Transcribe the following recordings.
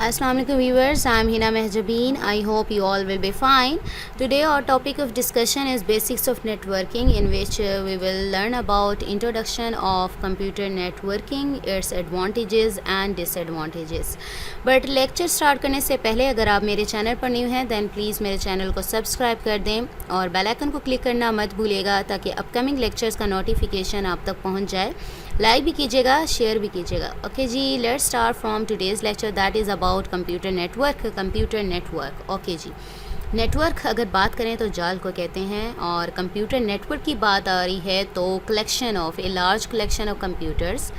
Assalamu alaikum viewers, I am Hina Mehjabeen. I hope you all will be fine. Today our topic of discussion is basics of networking, in which we will learn about introduction of computer networking, its advantages and disadvantages. But lecture start करने से पहले अगर आप मेरे channel पर new हैं then please मेरे channel को सब्सक्राइब कर दें और बेल आइकन को क्लिक करना मत भूलिएगा ताकि अपकमिंग लेक्चर्स का नोटिफिकेशन आप तक पहुंच जाए। लाइक भी कीजिएगा, शेयर भी कीजिएगा। ओके जी, let's start from today's lecture that is about computer network. Okay जी, नेटवर्क अगर बात करें तो जाल को कहते हैं और कंप्यूटर नेटवर्क की बात आ रही है तो collection of a large collection of computers,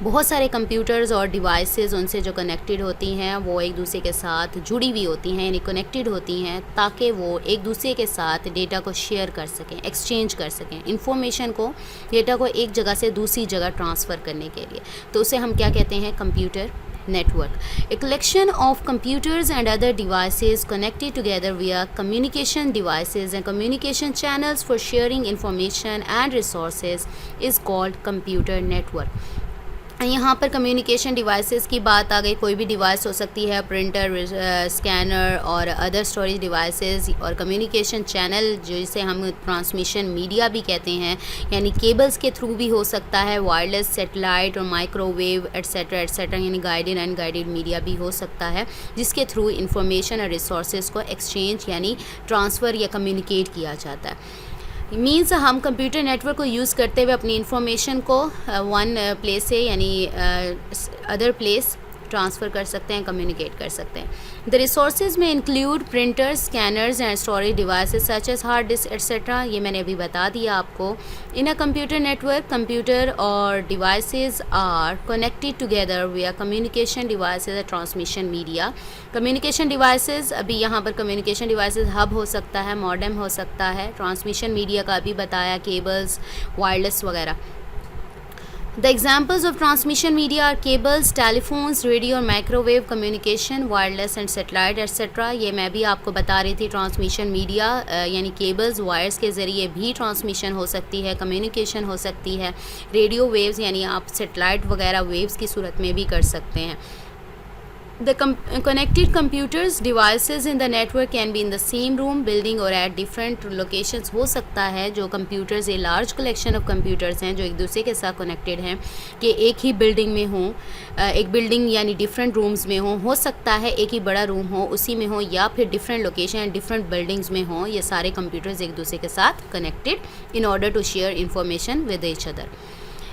बहुत सारे कंप्यूटर्स और डिवाइसेस उनसे जो कनेक्टेड होती हैं वो एक दूसरे के साथ जुड़ी हुई होती हैं, यानी कनेक्टेड होती हैं ताकि वो एक दूसरे के साथ डेटा को शेयर कर सकें, एक्सचेंज कर सकें, इंफॉर्मेशन को, डेटा को एक जगह से दूसरी जगह ट्रांसफ़र करने के लिए। तो उसे हम क्या कहते हैं? Computer network. A collection of computers and other devices connected together via communication devices and communication channels for sharing information and resources is called computer network. यहाँ पर कम्युनिकेशन डिवाइसेस की बात आ गई। कोई भी डिवाइस हो सकती है, प्रिंटर, स्कैनर और अदर स्टोरेज डिवाइसेस, और कम्युनिकेशन चैनल जिसे हम ट्रांसमिशन मीडिया भी कहते हैं, यानी केबल्स के थ्रू भी हो सकता है, वायरलेस, सैटेलाइट और माइक्रोवेव एट्सेट्रा, यानी गाइडेड एंड अनगाइडेड मीडिया भी हो सकता है जिसके थ्रू इंफॉर्मेशन और रिसोर्सेज को एक्सचेंज यानी ट्रांसफ़र या कम्युनिकेट किया जाता है। मीन्स हम कंप्यूटर नेटवर्क को यूज़ करते हुए अपनी इंफॉर्मेशन को वन प्लेस से यानी अदर प्लेस ट्रांसफ़र कर सकते हैं, कम्युनिकेट कर सकते हैं। द रिसोर्सेज में include printers, scanners and storage devices such as hard disk etcetera. ये मैंने अभी बता दिया आपको। In a computer network, computer और devices are connected together via communication devices और ट्रांसमिशन मीडिया। कम्युनिकेशन डिवाइसेस, अभी यहाँ पर कम्युनिकेशन डिवाइसेस हब हो सकता है, मॉडेम हो सकता है, ट्रांसमिशन मीडिया का अभी बताया, केबल्स, वायरलेस वगैरह। The examples of transmission media are cables, telephones, radio और microwave communication, wireless and satellite etc. ये मैं भी आपको बता रही थी। ट्रांसमिशन मीडिया यानी केबल्स, वायर्स के ज़रिए भी ट्रांसमिशन हो सकती है, कम्युनिकेशन हो सकती है। रेडियो वेव्स यानी आप सेटेलाइट वगैरह वेव्स की सूरत में भी कर सकते हैं। The connected computers devices in the network can be in the same room, building or at different locations। हो सकता है जो computers, a large collection of computers हैं जो एक दूसरे के साथ कनेक्टेड हैं कि एक ही बिल्डिंग में हों, एक बिल्डिंग यानी डिफरेंट रूम्स में हों। हो सकता है एक ही बड़ा रूम हो उसी में हो, या फिर डिफरेंट लोकेशन, डिफरेंट बिल्डिंग्स में हों। ये सारे कंप्यूटर्स एक दूसरे के साथ connected in order to share information with each other.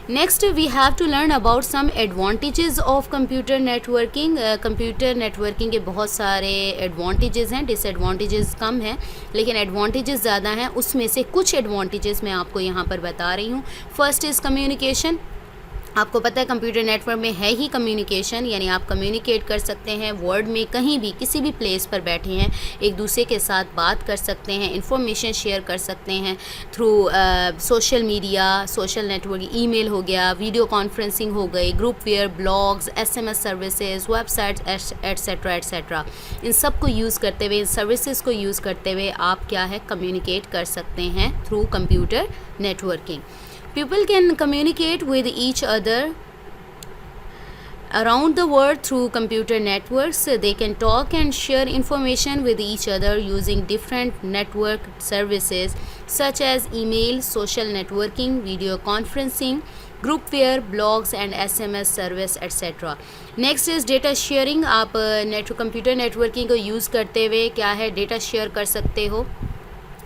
Next we have to learn about some advantages of computer networking. Computer networking के बहुत सारे एडवांटेजेस हैं, डिसएडवांटेजेस कम हैं, लेकिन एडवांटेजेस ज़्यादा हैं। उसमें से कुछ एडवांटेजेस मैं आपको यहाँ पर बता रही हूँ। First is communication. आपको पता है कंप्यूटर नेटवर्क में है ही कम्युनिकेशन, यानी आप कम्युनिकेट कर सकते हैं वर्ल्ड में कहीं भी, किसी भी प्लेस पर बैठे हैं, एक दूसरे के साथ बात कर सकते हैं, इंफॉर्मेशन शेयर कर सकते हैं through social media, social network, email हो गया, वीडियो कॉन्फ्रेंसिंग हो गई, groupware, blogs, SMS services, websites etcetera. इन सब को यूज़ करते हुए, इन सर्विसेज को यूज़ करते हुए आप क्या है, कम्युनिकेट कर सकते हैं through computer networking. People can communicate with each other around the world through computer networks. They can talk and share information with each other using different network services such as email, social networking, video conferencing, groupware, blogs and SMS service etc. Next is data sharing. आप computer networking को use करते हुए क्या है, data share कर सकते हो।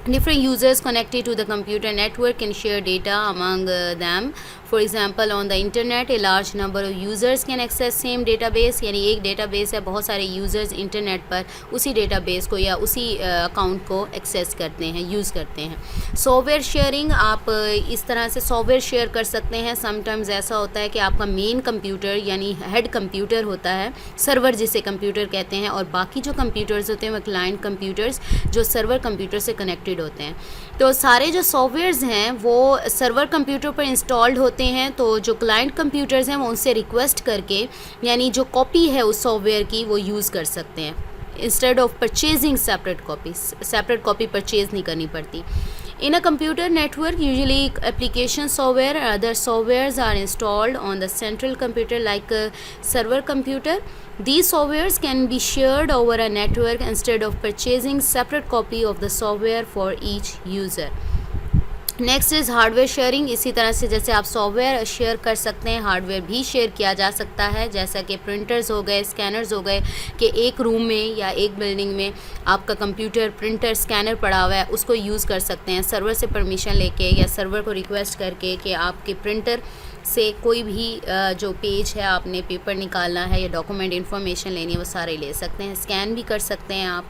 Different users connected to the computer network can share data among them. For example, on the internet, a large number of users can access same database। यानी एक डेटाबेस है, बहुत सारे यूज़र्स इंटरनेट पर उसी डेटाबेस को या उसी अकाउंट को एक्सेस करते हैं, यूज़ करते हैं। सॉफ्टवेयर शेयरिंग, आप इस तरह से सॉफ्टवेयर शेयर कर सकते हैं। समटाइम्स ऐसा होता है कि आपका मेन कंप्यूटर यानी हेड कंप्यूटर होता है, सर्वर जिसे कंप्यूटर कहते हैं, और बाकी जो कंप्यूटर्स होते हैं वो क्लाइंट कंप्यूटर्स जो सर्वर कंप्यूटर से कनेक्टेड होते हैं। तो सारे जो सॉफ्टवेयर्स हैं वो सर्वर कंप्यूटर पर इंस्टॉल्ड होते हैं, तो जो क्लाइंट कंप्यूटर्स हैं वो उनसे रिक्वेस्ट करके यानी जो कॉपी है उस सॉफ्टवेयर की वो यूज़ कर सकते हैं। Instead of purchasing separate copy purchase नहीं करनी पड़ती। In a computer network, usually application software or other softwares are installed on the central computer like a server computer. These softwares can be shared over a network instead of purchasing separate copy of the software for each user. Next is hardware sharing. इसी तरह से जैसे आप software share कर सकते हैं, hardware भी share किया जा सकता है. जैसा कि प्रिंटर्स हो गए, स्कैनर्स हो गए, कि एक रूम में या एक बिल्डिंग में आपका कंप्यूटर, प्रिंटर, स्कैनर पड़ा हुआ है, उसको यूज़ कर सकते हैं सर्वर से परमिशन लेके या सर्वर को रिक्वेस्ट करके कि आपके प्रिंटर से कोई भी जो पेज है, आपने पेपर निकालना है या डॉक्यूमेंट इन्फॉर्मेशन लेनी है, वो सारे ले सकते हैं. स्कैन भी कर सकते हैं आप.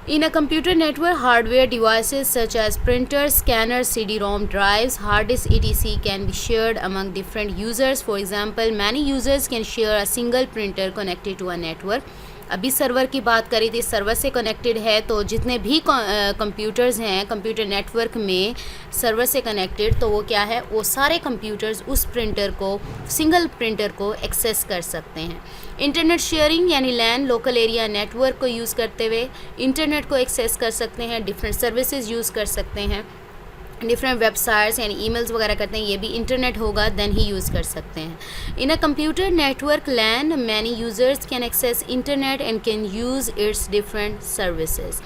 In a computer network, hardware devices such as printers, scanners, CD-ROM drives, hard disk, etc. can be shared among different users. For example, many users can share a single printer connected to a network. अभी server की बात करी थी, server से connected है तो जितने भी कंप्यूटर्स हैं कंप्यूटर नेटवर्क में सर्वर से कनेक्टेड, तो वो क्या है, वो सारे कंप्यूटर्स उस प्रिंटर को, सिंगल प्रिंटर को एक्सेस कर सकते हैं. इंटरनेट शेयरिंग यानी लैन, लोकल एरिया नेटवर्क को यूज़ करते हुए इंटरनेट को एक्सेस कर सकते हैं, डिफरेंट सर्विसेज यूज़ कर सकते हैं, डिफरेंट वेबसाइट्स यानी ईमेल्स वगैरह करते हैं, ये भी इंटरनेट होगा देन ही यूज़ कर सकते हैं. In a computer network LAN many users can access internet and can use its different services.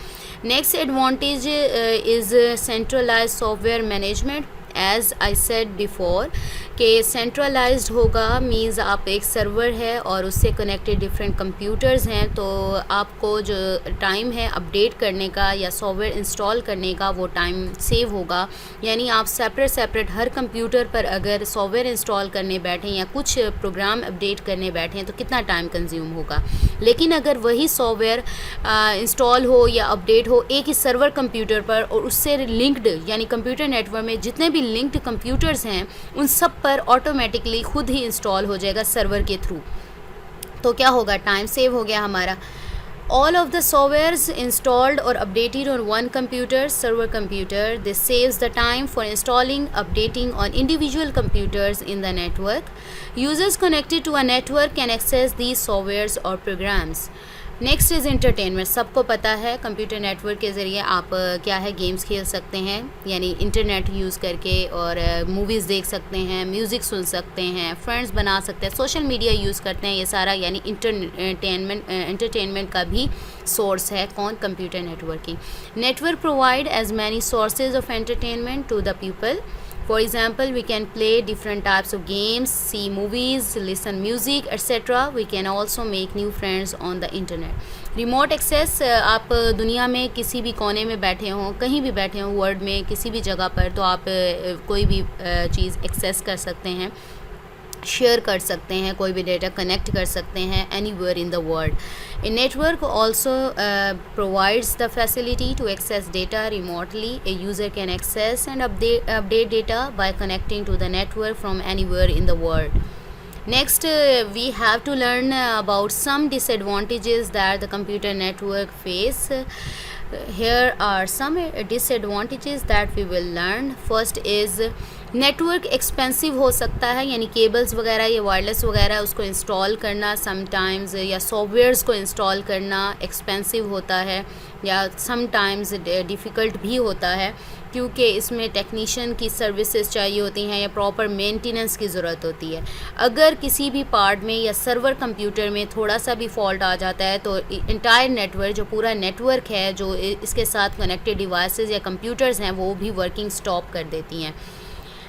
Next advantage is centralised software management. As I said before कि सेंट्रलाइज्ड होगा means आप एक server है और उससे कनेक्टेड डिफरेंट कंप्यूटर्स हैं, तो आपको जो टाइम है अपडेट करने का या सॉफ्टवेयर इंस्टॉल करने का वो टाइम सेव होगा. यानी आप सेपरेट हर कंप्यूटर पर अगर सॉफ्टवेयर इंस्टॉल करने बैठें या कुछ प्रोग्राम अपडेट करने बैठें तो कितना टाइम कंज्यूम होगा. लेकिन अगर वही सॉफ्टवेयर इंस्टॉल हो या अपडेट हो एक ही सर्वर कंप्यूटर पर और उससे लिंक्ड यानी कंप्यूटर नेटवर्क में जितने भी लिंक्ड कंप्यूटर्स हैं उन सब पर ऑटोमेटिकली खुद ही इंस्टॉल हो जाएगा सर्वर के थ्रू, तो क्या होगा, टाइम सेव हो गया हमारा. All of the softwares installed or updated on one computer, server computer, this saves the time for installing, updating on individual computers in the network. Users connected to a network can access these softwares or programs. Next is entertainment. सबको पता है computer network के ज़रिए आप क्या है games खेल सकते हैं, यानी इंटरनेट यूज़ करके, और मूवीज़ देख सकते हैं, म्यूज़िक सुन सकते हैं, फ्रेंड्स बना सकते हैं, सोशल मीडिया यूज़ करते हैं. ये सारा यानी इंटरटेनमेंट का भी सोर्स है कौन, computer networking. Network provide as many sources of entertainment to the people. For example, we can play different types of games, see movies, listen music, etc. We can also make new friends on the internet. Remote access, आप दुनिया में किसी भी कोने में बैठे हों, कहीं भी बैठे हों वर्ल्ड में किसी भी जगह पर, तो आप कोई भी चीज़ एक्सेस कर सकते हैं, शेयर कर सकते हैं, कोई भी डेटा कनेक्ट कर सकते हैं anywhere in the world. A network also provides the facility to access data remotely. A user can access and update data by connecting to the network from anywhere in the world. Next, we have to learn about some disadvantages that the computer network face. Here are some disadvantages that we will learn. First is network expensive हो सकता है, यानी cables वगैरह या wireless वगैरह उसको install करना sometimes, या सॉफ्टवेयर्स को इंस्टॉल करना एक्सपेंसिव होता है या समटाइम्स डिफ़िकल्ट भी होता है, क्योंकि इसमें टेक्नीशियन की सर्विसेज चाहिए होती हैं या प्रॉपर मेंटेनेंस की ज़रूरत होती है. अगर किसी भी पार्ट में या सर्वर कंप्यूटर में थोड़ा सा भी फॉल्ट आ जाता है तो इंटायर नेटवर्क, जो पूरा नेटवर्क है, जो इसके साथ कनेक्टेड डिवाइसेस या कंप्यूटर्स हैं, वो भी वर्किंग स्टॉप कर देती हैं.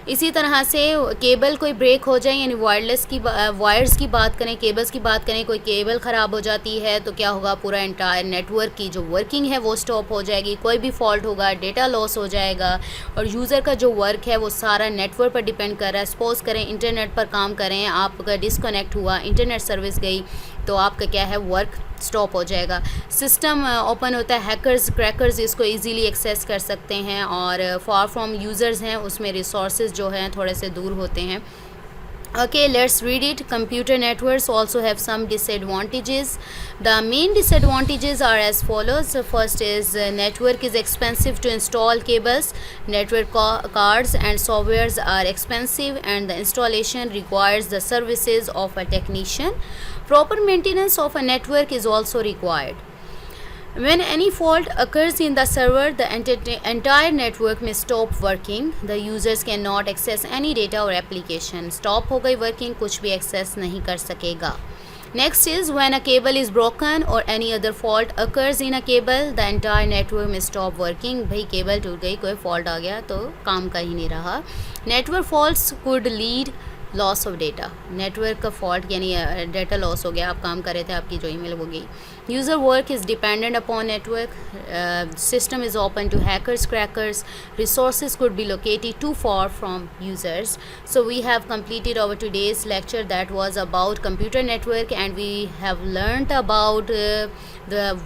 इसी तरह से केबल कोई ब्रेक हो जाए, यानी वायर्स की बात करें, केबल्स की बात करें, कोई केबल ख़राब हो जाती है तो क्या होगा, पूरा एंटायर नेटवर्क की जो वर्किंग है वो स्टॉप हो जाएगी. कोई भी फॉल्ट होगा, डेटा लॉस हो जाएगा, और यूज़र का जो वर्क है वो सारा नेटवर्क पर डिपेंड कर रहा है. सपोज़ करें इंटरनेट पर काम करें, आपका डिसकनेक्ट हुआ, इंटरनेट सर्विस गई, तो आपका क्या है, वर्क स्टॉप हो जाएगा. सिस्टम ओपन होता है, हैकर्स क्रैकर्स इसको इजीली एक्सेस कर सकते हैं, और फार फ्रॉम यूज़र्स हैं उसमें रिसोर्सेज जो हैं थोड़े से दूर होते हैं. Okay, let's read it. Computer networks also have some disadvantages. The main disadvantages are as follows. First is network is expensive to install cables. Network cards and softwares are expensive and the installation requires the services of a technician. Proper maintenance of a network is also required. When any fault occurs in the server, the entire network may stop working. The users cannot access any data or application. Stop हो गई working, कुछ भी access नहीं कर सकेगा. Next is when a cable is broken or any other fault occurs in a cable, the entire network may stop working. भाई cable टूट गई, कोई फॉल्ट आ गया तो काम का ही नहीं रहा. Network faults could lead loss of data. Network का फॉल्ट यानी डेटा लॉस हो गया, आप काम कर रहे थे, आपकी जो ईमेल वो गई. User work is dependent upon network. System is open to hackers, crackers. Resources could be located too far from users. So we have completed our today's lecture that was about computer network, and we have learned about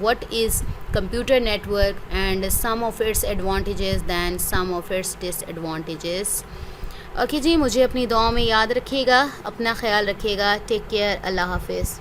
what is computer network and some of its advantages than some of its disadvantages. Okay जी, मुझे अपनी दुआओं में याद रखिएगा, अपना ख्याल रखिएगा. Take care. अल्लाह हाफिज़.